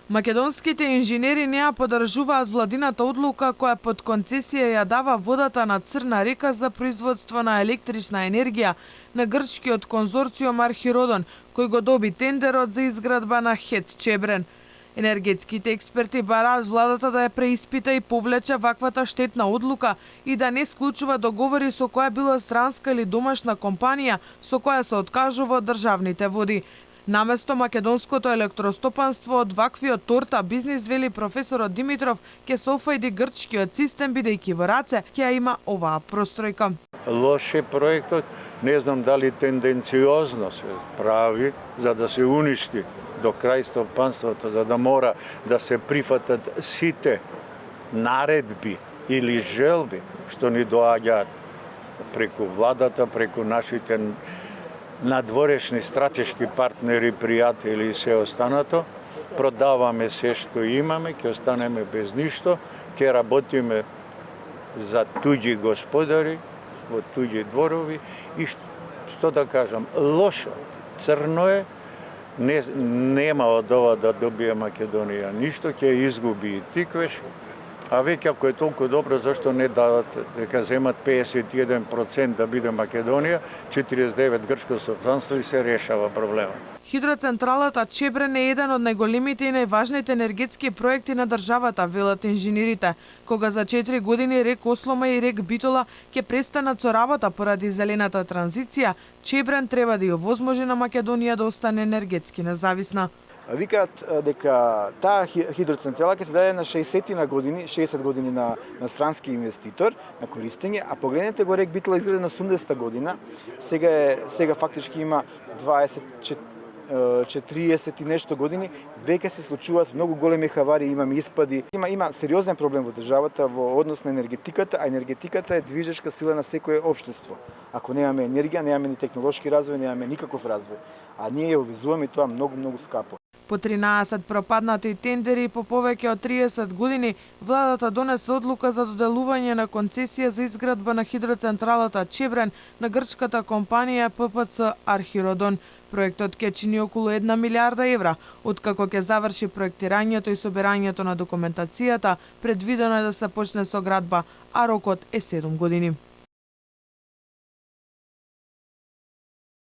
Македонските инженери не ја поддржуваат владината одлука која под концесија ја дава водата на Црна река за производство на електрична енергија на грчкиот конзорциум Архиродон, кој го доби тендерот за изградба на ХЕЦ Чебрен. Енергетските експерти бараат владата да ја преиспита и повлече ваквата штетна одлука и да не склучува договори со која било странска или домашна компанија со која се откажува од државните води. Наместо македонското електростопанство од ваквиот торта бизнис, вели професорот Димитров, ќе се офајди грчкиот систем бидејќи во раце ќе ја има оваа простројка. Лош е проектот, не знам дали тенденциозно се прави за да се уништи до крај стопанството, за да мора да се прифатат сите наредби или желби што ни доаѓаат преку владата, преку нашите надворешни стратешки партнери, пријатели и се останато. Продаваме се што имаме, ќе останеме без ништо, ќе работиме за туѓи господари, во туѓи дворови и што да кажам, лошо, црно е, нема од ова да добие Македонија ништо, ќе изгуби и Тиквеш, а веќе ако е толку добро, зашто не дадат дека земат 51% да биде Македонија, 49% грчко сопстанство и се решава проблемот. Хидроцентралата Чебрен е еден од најголемите и најважните енергетски проекти на државата, велат инженерите. Кога за 4 години рек Ослома и рек Битола ќе престанат со работа поради зелената транзиција, Чебрен треба да ја овозможи на Македонија да остане енергетски независна. Викаат дека таа хидроцентрала ќе се даде на 60 години на странски инвеститор на користење, а погледнете го рек Битола изграден на 80-та година, сега фактички има 40 и нешто години, веќе се случуваат многу големи хавари, имаме испади. Има сериозен проблем во државата во однос на енергетиката, а енергетиката е движешка сила на секое општество. Ако немаме енергија, немаме ни технолошки развој, немаме никаков развој. А ние ја увизуваме тоа многу скапо. По 13 пропаднати тендери и по повеќе од 30 години, владата донесе одлука за доделување на концесија за изградба на хидроцентралата Чебрен на грчката компанија ППЦ Архиродон. Проектот ќе чини околу 1 милиарда евра, откако ќе заврши проектирањето и собирањето на документацијата, предвидено е да се почне со градба, а рокот е 7 години.